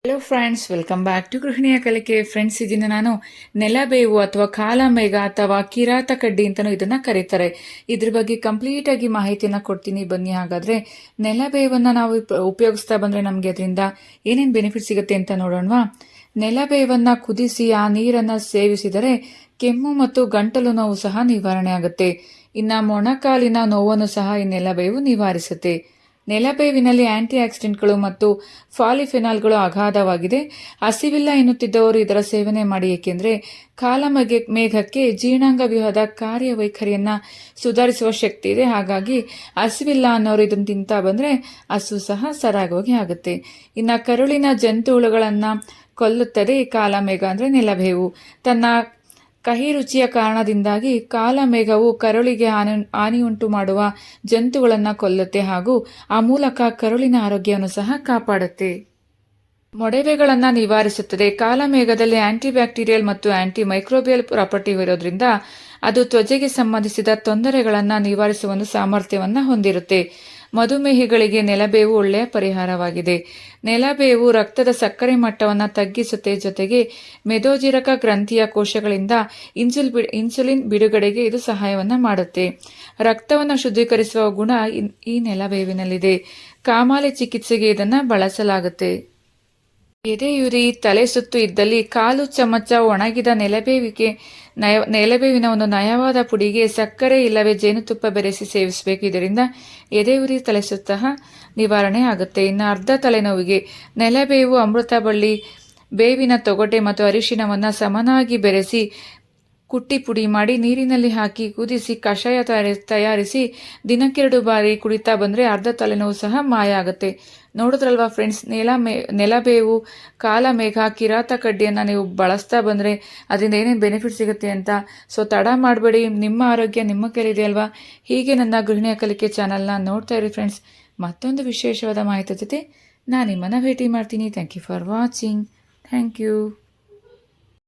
Hello friends, welcome back to ಗೃಹಿಣಿಯ ಕಲಿಕೆ. Friends, ಇದನ್ನು ನಾನು ನೆಲಬೇವು ಅಥವಾ ಕಾಲಮೇಘ ಅಥವಾ ಕಿರಾತ ಕಡ್ಡಿ ಅಂತಲೂ ಇದನ್ನ ಕರೀತಾರೆ. ಇದ್ರ ಬಗ್ಗೆ ಕಂಪ್ಲೀಟ್ ಆಗಿ ಮಾಹಿತಿಯನ್ನ ಕೊಡ್ತೀನಿ, ಬನ್ನಿ. ಹಾಗಾದ್ರೆ ನೆಲಬೇವನ್ನ ನಾವು ಉಪಯೋಗಿಸ್ತಾ ಬಂದ್ರೆ ನಮ್ಗೆ ಅದರಿಂದ ಏನೇನು ಬೆನಿಫಿಟ್ ಸಿಗುತ್ತೆ ಅಂತ ನೋಡೋಣವಾ. ನೆಲಬೇವನ್ನ ಕುದಿಸಿ ಆ ನೀರನ್ನ ಸೇವಿಸಿದರೆ ಕೆಮ್ಮು ಮತ್ತು ಗಂಟಲು ನೋವು ಸಹ ನಿವಾರಣೆ ಆಗುತ್ತೆ. ಇನ್ನ ಮೊಣಕಾಲಿನ ನೋವನ್ನು ಸಹ ಈ ನೆಲಬೇವು ನಿವಾರಿಸುತ್ತೆ. ನೆಲಬೇವಿನಲ್ಲಿ ಆಂಟಿ ಆಕ್ಸಿಡೆಂಟ್ಗಳು ಮತ್ತು ಫಾಲಿಫೆನಾಲ್ಗಳು ಅಗಾಧವಾಗಿದೆ. ಹಸಿವಿಲ್ಲ ಎನ್ನುತ್ತಿದ್ದವರು ಇದರ ಸೇವನೆ ಮಾಡಿ, ಏಕೆಂದರೆ ಕಾಲಮೇಘಕ್ಕೆ ಜೀರ್ಣಾಂಗ ವ್ಯೂಹದ ಕಾರ್ಯವೈಖರಿಯನ್ನ ಸುಧಾರಿಸುವ ಶಕ್ತಿ ಇದೆ. ಹಾಗಾಗಿ ಹಸಿವಿಲ್ಲ ಅನ್ನೋರು ಇದನ್ನು ತಿಂತಾ ಬಂದ್ರೆ ಹಸು ಸಹ ಸರಾಗವಾಗಿ ಆಗುತ್ತೆ. ಇನ್ನು ಕರುಳಿನ ಜಂತು ಹುಳುಗಳನ್ನ ಕೊಲ್ಲುತ್ತದೆ ಈ ಕಾಲಮೇಘ ಅಂದ್ರೆ ನೆಲಬೇವು. ತನ್ನ ಕಹಿ ರುಚಿಯ ಕಾರಣದಿಂದಾಗಿ ಕಾಲಮೇಘವು ಕರುಳಿಗೆ ಹಾನಿಯುಂಟು ಮಾಡುವ ಜಂತುಗಳನ್ನು ಕೊಲ್ಲುತ್ತೆ ಹಾಗೂ ಆ ಮೂಲಕ ಕರುಳಿನ ಆರೋಗ್ಯವನ್ನು ಸಹ ಕಾಪಾಡುತ್ತೆ. ಮೊಡವೆಗಳನ್ನು ನಿವಾರಿಸುತ್ತದೆ. ಕಾಲಮೇಘದಲ್ಲಿ ಆಂಟಿಬ್ಯಾಕ್ಟೀರಿಯಲ್ ಮತ್ತು ಆಂಟಿ ಮೈಕ್ರೋಬಿಯಲ್ ಪ್ರಾಪರ್ಟಿ ಇರೋದ್ರಿಂದ ಅದು ತ್ವಚೆಗೆ ಸಂಬಂಧಿಸಿದ ತೊಂದರೆಗಳನ್ನು ನಿವಾರಿಸುವ ಒಂದು ಸಾಮರ್ಥ್ಯವನ್ನು ಹೊಂದಿರುತ್ತೆ. ಮಧುಮೇಹಿಗಳಿಗೆ ನೆಲಬೇವು ಒಳ್ಳೆಯ ಪರಿಹಾರವಾಗಿದೆ. ನೆಲಬೇವು ರಕ್ತದ ಸಕ್ಕರೆ ಮಟ್ಟವನ್ನು ತಗ್ಗಿಸುತ್ತೆ. ಜೊತೆಗೆ ಮೆದೋಜಿರಕ ಗ್ರಂಥಿಯ ಕೋಶಗಳಿಂದ ಇನ್ಸುಲಿನ್ ಬಿಡುಗಡೆಗೆ ಇದು ಸಹಾಯವನ್ನು ಮಾಡುತ್ತೆ. ರಕ್ತವನ್ನು ಶುದ್ಧೀಕರಿಸುವ ಗುಣ ಈ ನೆಲಬೇವಿನಲ್ಲಿದೆ. ಕಾಮಾಲೆ ಚಿಕಿತ್ಸೆಗೆ ಇದನ್ನು ಬಳಸಲಾಗುತ್ತೆ. ಎದೆಯುರಿ, ತಲೆ ಸುತ್ತು ಇದ್ದಲ್ಲಿ ಕಾಲು ಚಮಚ ಒಣಗಿದ ನೆಲಬೇವಿನ ಒಂದು ನಯವಾದ ಪುಡಿಗೆ ಸಕ್ಕರೆ ಇಲ್ಲವೇ ಜೇನುತುಪ್ಪ ಬೆರೆಸಿ ಸೇವಿಸಬೇಕು. ಇದರಿಂದ ಎದೆಯುರಿ, ತಲೆ ಸುತ್ತ ನಿವಾರಣೆ ಆಗುತ್ತೆ. ಇನ್ನು ಅರ್ಧ ತಲೆನೋವಿಗೆ ನೆಲಬೇವು, ಅಮೃತ ಬಳ್ಳಿ, ಬೇವಿನ ತೊಗಟೆ ಮತ್ತು ಅರಿಶಿನವನ್ನು ಸಮನಾಗಿ ಬೆರೆಸಿ ಕುಟ್ಟಿ ಪುಡಿ ಮಾಡಿ ನೀರಿನಲ್ಲಿ ಹಾಕಿ ಕುದಿಸಿ ಕಷಾಯ ತಯಾರಿಸಿ ದಿನಕ್ಕೆ 2 ಬಾರಿ ಕುಡಿತಾ ಬಂದರೆ ಅರ್ಧ ತಲೆನೋವು ಸಹ ಮಾಯ ಆಗುತ್ತೆ. ನೋಡಿದ್ರಲ್ವಾ ಫ್ರೆಂಡ್ಸ್, ನೆಲಬೇವು, ಕಾಲಮೇಘ, ಕಿರಾತ ಕಡ್ಡಿಯನ್ನು ನೀವು ಬಳಸ್ತಾ ಬಂದರೆ ಅದರಿಂದ ಏನೇನು ಬೆನಿಫಿಟ್ ಸಿಗುತ್ತೆ ಅಂತ. ಸೊ ತಡ ಮಾಡಬೇಡಿ, ನಿಮ್ಮ ಆರೋಗ್ಯ ನಿಮ್ಮ ಕೈಲಿದೆ ಅಲ್ವಾ. ಹೀಗೆ ನನ್ನ ಗೃಹಿಣಿಯ ಕಲಿಕೆ ಚಾನಲ್ನ ನೋಡ್ತಾ ಇರಿ ಫ್ರೆಂಡ್ಸ್. ಮತ್ತೊಂದು ವಿಶೇಷವಾದ ಮಾಹಿತಿ ಜೊತೆ ನಾನು ನಿಮ್ಮನ್ನು ಭೇಟಿ ಮಾಡ್ತೀನಿ. Thank you for watching. Thank you.